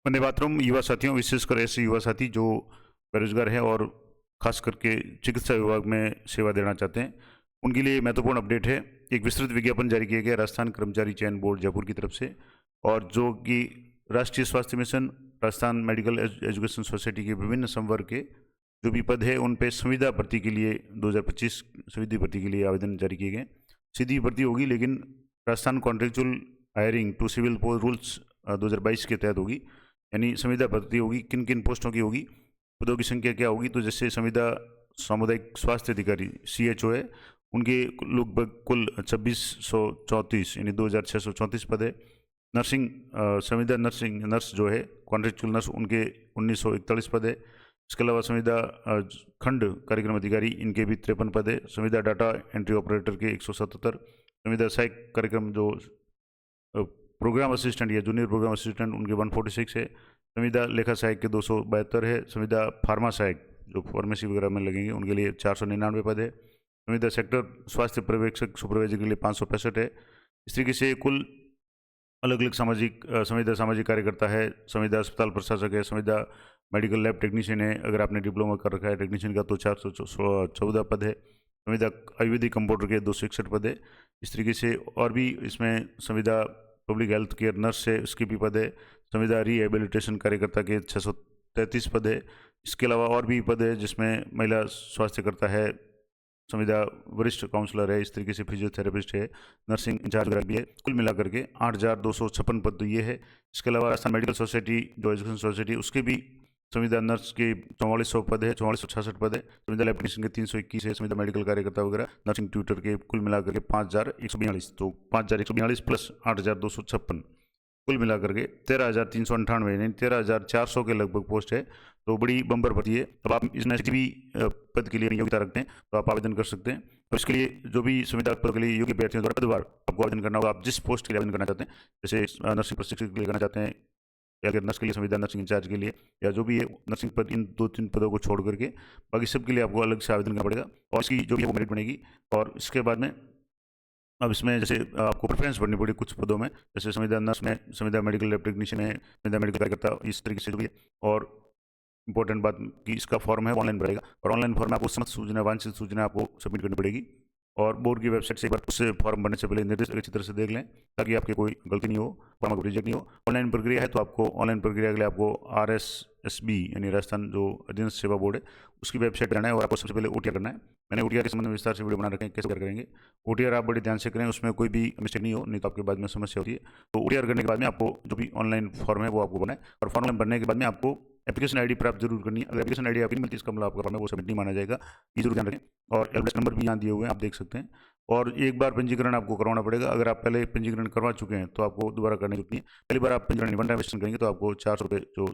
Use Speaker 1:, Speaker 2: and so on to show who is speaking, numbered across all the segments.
Speaker 1: वंदे मातरम। युवा साथियों, विशेषकर ऐसे युवा साथी जो बेरोजगार हैं और खास करके चिकित्सा विभाग में सेवा देना चाहते हैं, उनके लिए महत्वपूर्ण अपडेट है। एक विस्तृत विज्ञापन जारी किया गया राजस्थान कर्मचारी चयन बोर्ड जयपुर की तरफ से, और जो कि राष्ट्रीय स्वास्थ्य mission, Rajasthan medical education society के विभिन्न संवर्ग के जो भी पद है उन पे संविदा भर्ती के लिए 2025 संविदा भर्ती के लिए आवेदन जारी किए गए। सीधी भर्ती होगी, लेकिन Rajasthan contractual hiring to civil rules 2022 के तहत होगी। यानी संविदा भर्ती होगी, किन किन पोस्टों की होगी, पदों की संख्या क्या होगी। तो जैसे संविदा सामुदायिक स्वास्थ्य अधिकारी CHO है, उनके लगभग कुल 2634 यानी 2634 पद है। नर्सिंग संविदा नर्स जो है कॉन्ट्रेक्चुअल नर्स, उनके 1941 पद है। इसके अलावा संविदा खंड कार्यक्रम अधिकारी, इनके भी 53 पद है। संविदा डाटा एंट्री ऑपरेटर के 177। संविदा सहायक कार्यक्रम जो प्रोग्राम असिस्टेंट या जूनियर प्रोग्राम असिस्टेंट, उनके 146 है। संविदा लेखा सहायक के 272 है। संविदा फार्मा सहायक जो फार्मेसी वगैरह में लगेंगे, उनके लिए 499 पद है। संविदा सेक्टर स्वास्थ्य पर्यवेक्षक सुपरवाइजर के लिए 565 है। इस तरीके से कुल अलग अलग संविदा सामाजिक कार्यकर्ता है, संविदा अस्पताल प्रशासक है, संविदा मेडिकल लैब टेक्नीशियन है, अगर आपने डिप्लोमा कर रखा है टेक्नीशियन का तो 414 पद है। संविदा आयुर्वेदिक कंपाउंडर के 261 पद है। इस तरीके से और भी इसमें संविदा पब्लिक हेल्थ केयर नर्स है, उसके भी पद है। संविदा रिहेबिलिटेशन कार्यकर्ता के 633 पद है। इसके अलावा और भी पद है जिसमें महिला स्वास्थ्यकर्ता है, संविदा वरिष्ठ काउंसलर है, इस तरीके से फिजियोथेरेपिस्ट है, नर्सिंग इंचार्ज वगैरह भी है। कुल मिलाकर के 8,256 पद तो ये है। इसके अलावा राजस्थान मेडिकल सोसाइटी जो एजुकेशन सोसाइटी, उसके भी संविदा नर्स के 4400 पद है, 4466 पद है। संविदा लैब टेक्नीशियन के 321 है। संविदा मेडिकल कार्यकर्ता वगैरह, नर्सिंग ट्यूटर के कुल मिलाकर के 5142, तो 5142 प्लस 8,256, कुल मिलाकर के 13,398 यानी 13,400 के लगभग पोस्ट है। तो बड़ी बम्पर भर्ती है। तो आप इसमें किसी भी पद के लिए योग्यता रखते हैं तो आप आवेदन कर सकते हैं। तो इसके लिए जो भी संविदा पद के लिए योग्य अभ्यर्थियों द्वारा पदवार आपको आवेदन करना होगा। आप जिस पोस्ट के लिए आवेदन करना चाहते हैं, जैसे नर्सिंग प्रशिक्षक के लिए करना चाहते हैं, या अगर नर्स के लिए संविदा नर्सिंग इंचार्ज के लिए, या जो भी है नर्सिंग पद, इन 2-3 पदों को छोड़ करके बाकी सब के लिए आपको अलग से आवेदन करना पड़ेगा, और इसकी जो भी है वो मेरिट बनेगी। और इसके बाद में अब इसमें जैसे आपको प्रेफरेंस भरनी पड़ेगी कुछ पदों में, जैसे संविदा नर्स में, संविदा मेडिकल लैब टेक्नीशियन में, संविदा मेडिकल कार्यकर्ता, इस तरीके से जो भी है। और इंपॉर्टेंट बात कि इसका फॉर्म है ऑनलाइन भरेगा, और ऑनलाइन फॉर्म में आपको समस्त सूचना, वांछित सूचना आपको सबमिट करनी पड़ेगी। और बोर्ड की वेबसाइट से एक बार उस फॉर्म भरने से पहले निर्देश अच्छी तरह से देख लें, ताकि आपकी कोई गलती नहीं हो, फॉर्म आपको रिजेक्ट नहीं हो। ऑनलाइन प्रक्रिया है तो आपको ऑनलाइन प्रक्रिया के लिए आपको RSSB यानी राजस्थान जो अधीनस्थ सेवा बोर्ड है, उसकी वेबसाइट पर जाना है, और आपको सबसे पहले OTR करना है। मैंने OTR के संबंध में विस्तार से वीडियो बना रखे हैं, कैसे OTR करेंगे। OTR आप बड़े ध्यान से करें, उसमें कोई भी मिस्टेक नहीं हो, नहीं तो आपके बाद में समस्या होती है। तो OTR करने के बाद में आपको जो भी ऑनलाइन फॉर्म है वो आपको भरना है, और फॉर्म भरने के बाद में आपको एप्लीकेशन आईडी प्राप्त जरूर करनी है। अगर एप्लीकेशन आईडी आपकी नहीं मिलती, इसका मतलब आपका फॉर्म है वो सबमिट नहीं माना जाएगा, ये जरूर ध्यान रखें। और एलबीएस नंबर भी यहाँ दिए हुए हैं, आप देख सकते हैं। और एक बार पंजीकरण आपको करवाना पड़ेगा। अगर आप पहले पंजीकरण करवा चुके हैं तो आपको दोबारा करने की जरूरत नहीं है। पहली बार आप पंजीकरण वन टाइम रजिस्ट्रेशन करेंगे तो आपको 400 रुपये, जो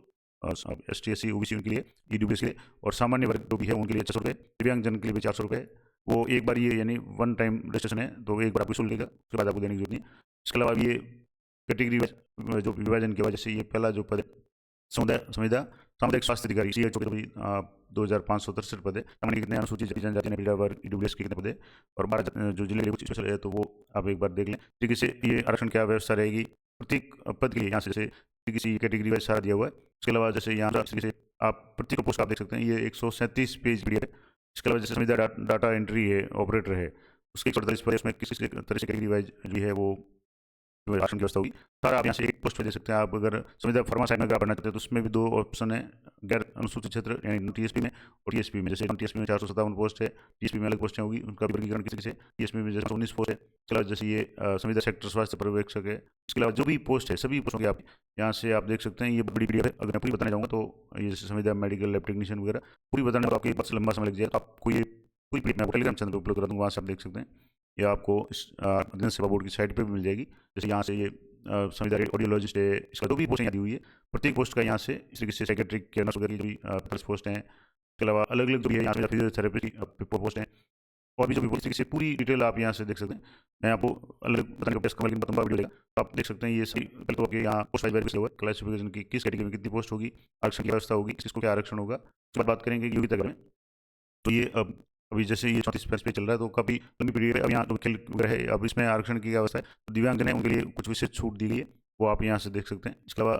Speaker 1: ST SC OBC उनके लिए, EWS के लिए, और सामान्य वर्ग जो भी है उनके लिए 600 रुपये, दिव्यांगजन के लिए भी 400 रुपये। वो एक बार ये यानी वन टाइम रजिस्ट्रेशन है, तो एक बार आपको शुल्क लेगा, उसके बाद आपको देने की जरूरत नहीं है। इसके अलावा ये कैटेगरी जो विभाजन की वजह से, ये पहला जो पद है संविदा सामुदायिक स्वास्थ्य अधिकारी CHO के भी 2,563 पद है। सामान्य कितने, अनुसूचित जाति जनजाति पिछड़ा वर्ग EWS के कितने पद है, और 12 जो जिले कुछ स्पेशल है, तो वो आप एक बार देख लें। ठीक से ये आरक्षण क्या व्यवस्था रहेगी प्रत्येक पद के लिए, यहाँ से जैसे किसी कैटेगरी वाइज सारा दिया हुआ है। इसके अलावा जैसे यहाँ से आप प्रत्येक पोस्ट आप देख सकते हैं, ये 137 पेज PDF है। इसके अलावा जैसे संविदा डाटा एंट्री है ऑपरेटर है, उसके 148 पद है। उसमें किसी तरह से कैटेगरी वाइज जो है वो आरक्षण की व्यवस्था होगी। सारा आप यहाँ से एक पोस्ट पे दे सकते हैं। आप अगर संविदा फार्मा साइड में अगर भरना चाहते हैं तो उसमें भी 2 ऑप्शन है, गैर अनुसूचित क्षेत्र यानी TSP में, और TSP में। जैसे TSP में 457 पोस्ट है, TSP में अलग पोस्टें होगी, उनका भी वर्गीकरण किसी से। TSP में जैसे 19 पोस्ट है। इसके अलावा जैसे ये संविदा सेक्टर स्वास्थ्य पर्यवेक्षक है। इसके अलावा जो भी पोस्ट है, सभी पोस्टों की आप यहाँ से आप देख सकते हैं। ये बड़ी PDF है, अगर मैं पूरी बताने जाऊँगा तो ये जैसे संविदा मेडिकल लैब टेक्नीशियन वगैरह पूरी बताने में आपको एक लंबा समय लग जाए। तो आपको ये पूरी PDF मैं आपको टेलीग्राम चैनल पर उपलब्ध करा दूँगा, वहाँ से आप देख सकते हैं। या आपको इस अधीनस्थ सेवा बोर्ड की साइट पर भी मिल जाएगी। जैसे यहाँ से ये संविदा ऑडियोलॉजिस्ट है, इसका जो भी पोस्ट यहाँ दी हुई है, प्रत्येक पोस्ट का यहाँ से इस तरीके से साइकेट्रिक केयर नर्स वगैरह की जो भी पोस्ट हैं। इसके अलावा अलग अलग जो भी है यहाँ से फिजियोथेरेपी की पोस्ट हैं, और भी जो भी पोस्ट, पूरी डिटेल आप यहाँ से देख सकते हैं। मैं आपको अलग बताने का प्रयास करूँगा, लेकिन बताऊँगा वीडियो लेगा तो आप देख सकते हैं। ये सही पहले तो आपके यहाँ पोस्ट वाइज वेरिफिकेशन हुआ, क्लासिफिकेशन की किस कैटेगरी में कितनी पोस्ट होगी, आरक्षण की व्यवस्था होगी, किसको क्या आरक्षण होगा। उसके बाद बात करेंगे योग्यता में। तो ये अभी जैसे ये 34 पेज पे चल रहा है, तो काफ़ी लंबी पीरियड है। अब यहाँ तो खेल वगैरह है, अब इसमें आरक्षण की क्या अवस्था है। तो दिव्यांगजन है, उनके लिए कुछ विशेष छूट दी गई है, वो आप यहाँ से देख सकते हैं। इसके अलावा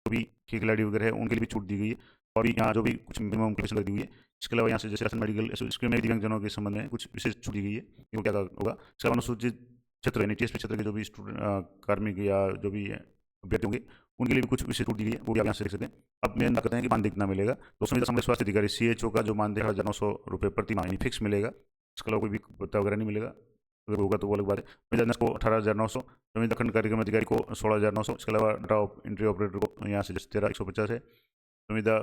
Speaker 1: जो भी खिलाड़ी वगैरह है उनके लिए भी छूट दी गई है, और भी यहाँ जो भी कुछ मिनिमम कंडीशन लगी हुई है। इसके अलावा यहाँ से जैसे राशन मेडिकल स्कीम में दिव्यांगजनों के संबंध में कुछ विशेष छूट दी गई है कि वो क्या होगा। इसके अलावा अनुसूचित क्षेत्र यानी टीएसपी क्षेत्र के जो भी स्टूडेंट कार्मिक या जो भी अभ्यर्थी होंगे उनके लिए भी कुछ विशेष छूट दी गई है, वो भी आप यहाँ से देख सकते हैं। अब मेन बात करते हैं कि मानदेय कितना मिलेगा। तो संविदा सामान्य स्वास्थ्य अधिकारी CHO का जो मानदेय 8,900 रुपये प्रति माह यानी फिक्स मिलेगा। इसके अलावा कोई भी भत्ता वगैरह नहीं मिलेगा, अगर होगा तो वो अलग बात है। संविदा नर्स को 18,900, संविदा खंड कार्यक्रम अधिकारी को 16,900। इसके अलावा डाटा एंट्री ऑपरेटर को यहाँ से जैसे 13,150 है। संविदा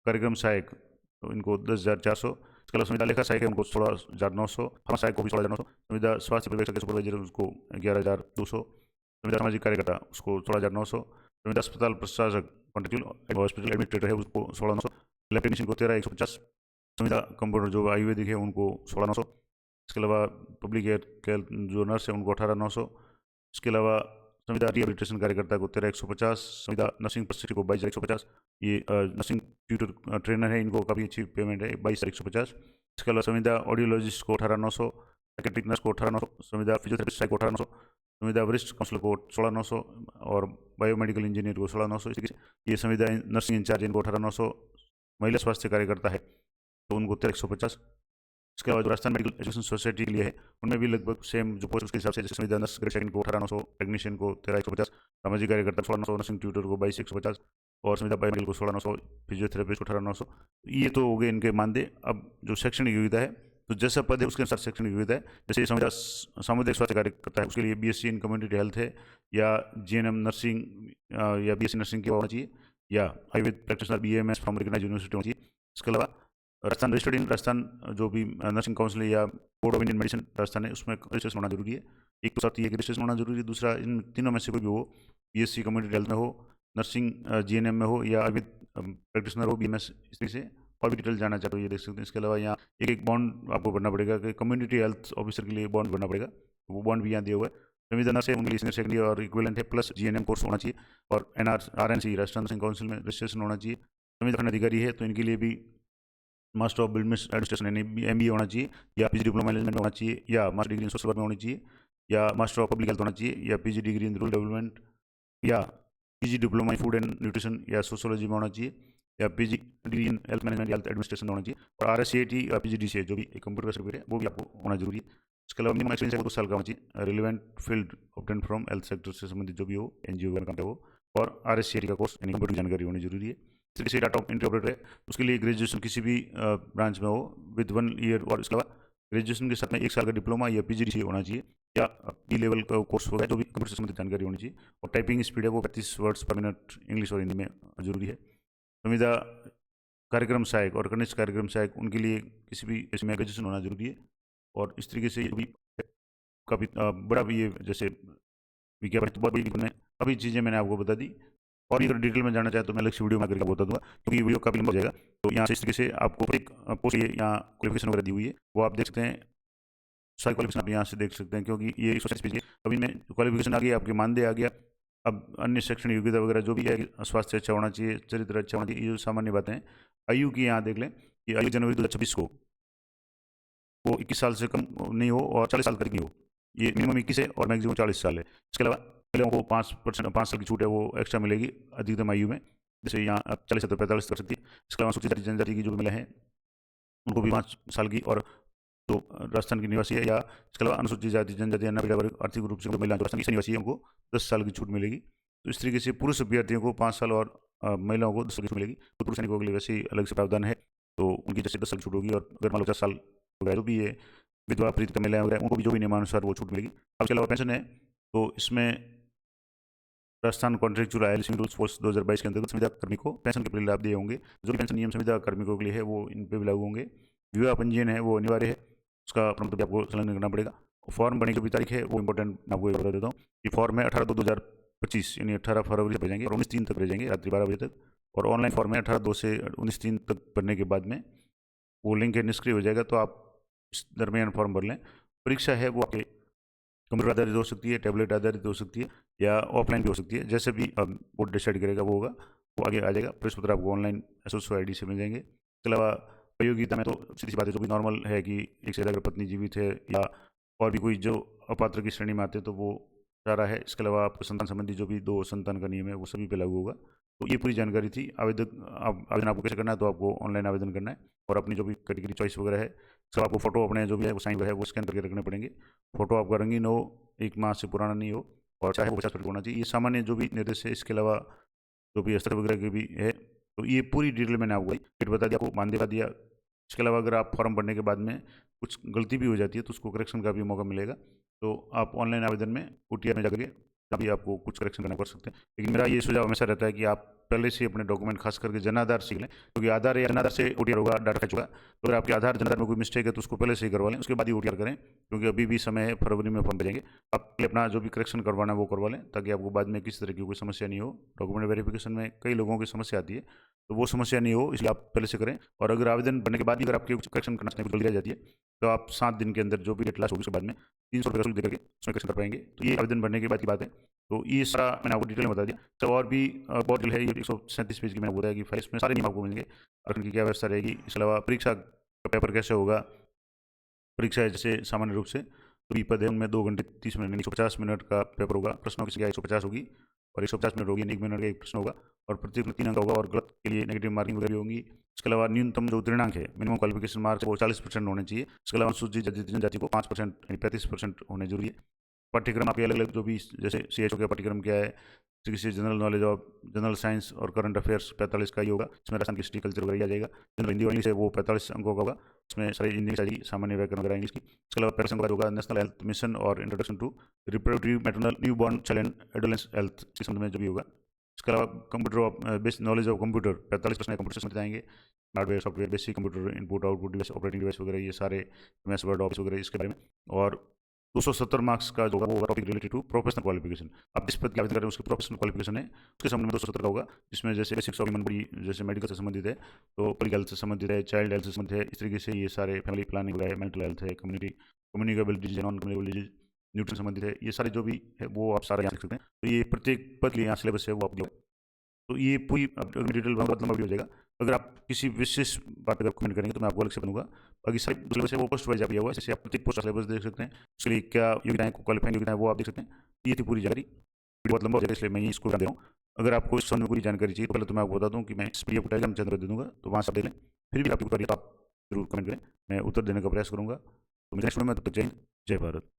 Speaker 1: कार्यक्रम सहायक तो इनको 10,400। इसके अलावा संविदा लेखा सहायक है उनको 16,900, फार्मा सहायक को भी 16,900। संविदा स्वास्थ्य पर्यवेक्षक सुपरवाइजर उसको 11,200। संविदा सामाजिक कार्यकर्ता उसको 16,900। संविदा अस्पताल प्रशासक कॉन्ट्रेक्चुअल हॉस्पिटल एडमिनिस्ट्रेटर है उसको 16,900। लैब टेक्नीशियन को 13,150। संविदा कंप्यूटर जो आयुर्वेदिक है उनको 16,900। इसके अलावा पब्लिक हेल्थ जो नर्स है उनको 18,900। इसके अलावा संविदा रिहेबिलिटेशन कार्यकर्ता को 13,150। संविदा नर्सिंग प्रशिक्षक को 22,150। ये नर्सिंग ट्यूटर ट्रेनर है, इनको काफ़ी अच्छी पेमेंट है, 22,150। इसके अलावा संविदा ऑडियोलॉजिस्ट को 18,900। साइकेट्रिक नर्स को 18,900। संविदा फिजियोथेरेपिस्ट को 18,900। संविदा वरिष्ठ काउंसलर को 16,900 और बायोमेडिकल इंजीनियर को 16,900। इस तरीके से ये संविदा नर्सिंग इंचार्ज इनको 18,900। महिला स्वास्थ्य कार्यकर्ता है तो उनको 13,150। इसके अलावा जो राजस्थान मेडिकल एजुकेशन सोसाइटी के लिए है उनमें भी लगभग सेम जो पोस्ट उसके हिसाब से, जैसे संविदा नर्स ग्रेड सेकंड को 18,900, टेक्नीशियन को 13,150, सामाजिक कार्यकर्ता 16,900, नर्सिंग ट्यूटर को 22,150 और संविदा बायोमेडिकल को 16,900, फिजियोथेरेपिस्ट को 18,900। ये तो हो गए इनके मानदेय। अब जो शैक्षणिक योग्यता है तो जैसा पद है उसके अनुसार शैक्षणिक योग्यता है। जैसे संविदा सामुदायिक स्वास्थ्य कार्यकर्ता है उसके लिए BSc इन कम्युनिटी हेल्थ है या GNM नर्सिंग या BSc नर्सिंग की होना चाहिए या Ayurveda practitioner BAMS from recognise university होना चाहिए। इसके अलावा राजस्थान रजिस्टर्ड इन राजस्थान जो भी नर्सिंग काउंसिल या board of Indian medicine Rajasthan है उसमें रजिस्ट्रेशन होना जरूरी है। एक तो शर्त ये कि रजिस्ट्रेशन होना जरूरी है, दूसरा इन तीनों में से कोई भी हो, BSc कम्युनिटी हेल्थ में हो, नर्सिंग GNM में हो या आयुर्वेद प्रैक्टिशनर हो BMS, इस तरीके से और भी डिटेल जानना चाहते हो ये देख सकते हैं। इसके अलावा यहाँ एक बॉन्ड आपको भरना पड़ेगा कि कम्युनिटी हेल्थ ऑफिसर के लिए बॉन्ड भरना पड़ेगा, वो बॉन्ड भी यहाँ दिया हुआ है। संविदा नर्स है उनके लिए सीनियर सेकेंडरी और इक्विवेलेंट है प्लस GNM कोर्स होना चाहिए और RNC राष्ट्रीय नर्सिंग काउंसिल में रजिस्ट्रेशन होना चाहिए। संविदा खंड अधिकारी है तो इनके लिए भी मास्टर ऑफ बिजनेस एडमिनिस्ट्रेशन यानी MBA होना चाहिए या PG डिप्लोमा मैनेजमेंट में होना चाहिए या master degree in social work में होनी चाहिए या मास्टर ऑफ पब्लिक हेल्थ होना चाहिए या PG degree in rural development या PG diploma in food and nutrition या सोशोलॉजी में होना चाहिए या PG degree in health management या हेल्थ एडमिनिस्ट्रेशन में होना चाहिए और RSCAT या PGDCA जो भी कंप्यूटर का सर्टिफिकेट है वो भी आपको होना जरूरी है। इसके अलावा मिनिमम एक्सपीरियंस है वो 2 साल का होना चाहिए। Relevant field obtain from health sector से संबंधित जो भी हो NGO वगैरह का हो और RSCAT का कोर्स यानी कंप्यूटर की जानकारी होनी जरूरी है। इस तरीके से डाटा एंट्री ऑपरेटर है उसके लिए ग्रेजुएशन किसी भी ब्रांच में हो विद 1 ईयर और इसके अलावा ग्रेजुएशन के साथ में 1 साल का डिप्लोमा या PGDCA होना चाहिए या B लेवल का कोर्स होगा जो भी कंप्यूटर से संबंधित जानकारी होनी चाहिए और टाइपिंग स्पीड है वो 35 वर्ड्स पर मिनट इंग्लिश और हिंदी में जरूरी है। संविदा कार्यक्रम सहायक और कनिष्ठ कार्यक्रम सहायक उनके लिए किसी भी इसमें ग्रेजुएशन होना जरूरी है और इस तरीके से भी काफ़ी बड़ा भी ये जैसे विज्ञापन तो बहुत बड़ी विज्ञापन है। अभी चीज़ें मैंने आपको बता दी और भी अगर डिटेल में जानना चाहे तो मैं अलग से वीडियो में करके बता दूंगा क्योंकि वीडियो काफ़ी लंबा हो जाएगा। तो यहाँ से इस तरीके से आपको एक पोस्ट ये यहाँ क्वालिफिकेशन वगैरह दी हुई है वो आप देख सकते हैं। सारी क्वालिफिकेशन आप यहाँ से देख सकते हैं क्योंकि ये सोशल स्पीच है। अभी में क्वालिफिकेशन आ गया, आपके मानदेय आ गया, अब अन्य शैक्षणिक योग्यता वगैरह जो भी है, स्वास्थ्य अच्छा होना चाहिए, चरित्र अच्छा होना चाहिए, ये जो सामान्य बातें हैं। आयु की यहाँ देख लें कि आयु जनवरी 2026 को वो 21 साल से कम नहीं हो और 40 साल तक नहीं हो, ये मिनिमम 21 है और मैक्सिमम 40 साल है। इसके अलावा महिलाओं को 5 साल की छूट है वो एक्स्ट्रा मिलेगी अधिकतम आयु में, जैसे यहाँ आप 40 से 45 कर सकती है। इसके अलावा अनुसूचित जाति जनजाति की जो महिला हैं उनको भी 5 साल की और जो राजस्थान की निवासी है या इसके अलावा अनुसूचित जाति जनजाति अन्य पिछड़ा वर्ग आर्थिक रूप से महिला जो राजस्थान की निवासी है उनको 10 साल की छूट मिलेगी। तो इस तरीके से पुरुष अभ्यर्थियों को 5 साल और महिलाओं को 10 साल की छूट मिलेगी। तो पुरुष सैनिकों के लिए वैसे ही अलग से प्रावधान है तो उनकी जैसे 10 साल की छूट होगी और अगर मान लो 50 साल वगैरह जो भी है विधवा प्रीत महिलाएं वगैरह उनको भी जो भी नियमानुसार वो छूट मिलेगी। अब इसके अलावा पेंशन है तो इसमें Rajasthan contractual oil rules force 2022 के अंतर्गत संविदा कर्मी को पेंशन के लाभ दिए होंगे। जो भी पेंशन नियम संविदा कर्मियों के लिए है वो इन पर भी लागू होंगे। विवाह पंजीयन है वो अनिवार्य है, उसका प्रमाण आपको संलग्न करना पड़ेगा। फॉर्म भरने की जो भी तारीख है वो इंपॉर्टेंट मैं आपको बता देता हूँ कि फॉर्म है 18/2/2025 यानी 18 फरवरी से भेजेंगे और 19/3 तक भेजेंगे रात्रि 12 बजे तक। और ऑनलाइन फॉर्म है 18/2 से 19/3 तक भरने के बाद में वो लिंक है निष्क्रिय हो जाएगा तो आप इस दरमियान फॉर्म भर लें। परीक्षा है वो आपके कंप्यूटर आधारित हो सकती है, टैबलेट आधारित हो सकती है या ऑफलाइन भी हो सकती है, जैसे भी बोर्ड डिसाइड करेगा वो होगा, वो आगे आ जाएगा। प्रश्न पत्र आपको ऑनलाइन SSO ID से मिल जाएंगे। इसके अलावा उपयोगिता में तो सीधी सी बात है जो भी नॉर्मल है कि एक से ज़्यादा अगर पत्नी जीवित है या और भी कोई जो अपात्र की श्रेणी में आते हैं तो वो चारा है, इसके अलावा आपको संतान संबंधी जो भी 2 संतान का नियम है वो सभी पे लागू होगा। तो ये पूरी जानकारी थी। आवेदन आपको कैसे करना है, तो आपको ऑनलाइन आवेदन करना है और अपनी जो भी कैटेगरी चॉइस वगैरह है, सब आपको फ़ोटो अपने जो भी है वो साइन वगैरह है वो स्कैन करके रखने पड़ेंगे। फ़ोटो आपका रंगीन हो, 1 माह से पुराना नहीं हो और चाहे वो 50 फीट होना चाहिए। ये सामान्य जो भी निर्देश है, इसके अलावा जो भी अस्तर वगैरह की भी है, तो ये पूरी डिटेल मैंने आपको डेट बता दिया, आपको मानदेय बता दिया। इसके अलावा अगर आप फॉर्म भरने के बाद में कुछ गलती भी हो जाती है तो उसको करेक्शन का भी मौका मिलेगा। तो आप ऑनलाइन आवेदन में ओटीआर में जाकर के अभी आपको कुछ करेक्शन करना पड़ सकते हैं। लेकिन मेरा ये सुझाव हमेशा रहता है कि आप पहले से अपने डॉक्यूमेंट खास करके जन आधार सीख लें, क्योंकि आधार या जन आधार से ओटीआर होगा, डाटा फैच होगा। तो अगर आपके आधार जन आधार में कोई मिस्टेक है तो उसको पहले से ही करवा लें, उसके बाद ही ओटीआर करें, क्योंकि अभी भी समय है, फरवरी में फॉर्म भेजेंगे। आप पहले अपना जो भी करेक्शन करवाना है वो करवा लें, ताकि आपको बाद में किसी तरह की कोई समस्या नहीं हो। डॉक्यूमेंट वेरिफिकेशन में कई लोगों की समस्या आती है, तो वो समस्या नहीं हो, इसलिए आप पहले से करें। और अगर आवेदन भरने के बाद भी अगर आपके कुछ करेक्शन करना चाहते हैं, कुछ गलती रह जाती है, तो आप 7 दिन के अंदर जो भी डेट लास्ट होगी उसके बाद में 300 रुपये शुल्क देकर के उसमें करेक्शन कर पाएंगे। तो ये आवेदन भरने के बाद की बात है। तो ये सारा मैंने आपको डिटेल में बता दिया। सब और भी बहुत डिटेल है, ये 137 पेज की मैंने बताया कि फाइल, इसमें सारे नियम आपको मिलेंगे, आरक्षण की क्या व्यवस्था रहेगी। इसके अलावा परीक्षा का पेपर कैसे होगा, परीक्षा है जैसे सामान्य रूप से तो पद है उनमें 2 घंटे 30 मिनट यानी 150 मिनट का पेपर होगा। प्रश्नों की संख्या 150 होगी और 150 मिनट होगी, 1 मिनट का एक प्रश्न होगा और प्रत्येक में 3 अंक होगा और गलत के लिए नेगेटिव मार्किंग वगैरह भी होंगी। इसके अलावा न्यूनतम जो उत्तीर्णांक है, मिनिमम क्वालिफिकेशन मार्क्स, वो 40% होने चाहिए। इसके अलावा अनुसूचित जाति जनजाति को 5% यानी 35% होने जरूरी है। पाठ्यक्रम आपके अलग अलग जो भी जैसे CHO का पाठ्यक्रम क्या है, किसी general knowledge of general science और करंट अफेयर्स 45 का ही होगा, इसमें राजस्थान की हिस्ट्री कल्चर वगैरह आ जाएगा। जनरल हिंदी और इंग्लिश है वो 45 अंकों का होगा, इसमें सारी इंग्लिश आ जाएगी, सामान्य व्याकरण वगैरह इंग्लिश की। इसके अलावा 45 अंकों का होगा नेशनल हेल्थ मिशन और introduction to reproductive maternal newborn child and adolescence health के संबंध में जो भी होगा। इसके अलावा computer of basic knowledge of computer 45% computer system जाएंगे, hardware software basic computer input output device operating device वगैरह ये सारे MS वर्ड ऑफिस वगैरह इसके बारे में। और 270 मार्क्स का जो होगा वो topic related to professional qualification. आप जिस पद की आवेदन कर रहे हैं उसकी प्रोफेशनल क्वालिफिकेशन है, उसके संबंध में 270 का होगा, जिसमें जैसे बेसिक्स ऑफ ह्यूमन बॉडी जैसे मेडिकल से संबंधित है, तो पब्लिक हेल्थ से संबंधित है, चाइल्ड हेल्थ से संबंधित है, इस तरीके से ये सारे फैमिली प्लानिंग है, मेंटल हेल्थ है, communicable disease, non communicable disease, nutrition संबंधित है, ये सारे जो भी है वो आप सारा यहाँ सीख सकते हैं। तो ये प्रत्येक पद के लिए यहाँ सिलेबस है वो आप दिया। तो ये पूरी डिटेल बहुत लंबा भी हो जाएगा। अगर आप किसी विशेष बात पर कमेंट करेंगे तो मैं आपको अलग से बनूंगा। बाकी सारी सिलेबस है वो पोस्ट वाइज दिया हुआ है, जैसे आप प्रत्येक पोस्ट का सिलेबस देख सकते हैं, उसके लिए क्या योग्यताएं क्वालिफाइंग योग्यताएं वो आप देख सकते हैं। ये थी पूरी जानकारी। वीडियो बहुत लंबा हो जाएगा इसलिए मैं इसको दे रहा हूँ। अगर आपको इस संबंध में पूरी जानकारी चाहिए तो पहले तो मैं आपको बता दूँ कि मैं इस PDF को टेलीग्राम चैनल पर दे दूँगा, तो वहाँ से आप देख लें। फिर भी आपकी कोई तो आप जरूर कमेंट करें, मैं उत्तर देने का प्रयास करूँगा। तो नेक्स्ट वीडियो में तब तक जय हिंद, जय भारत।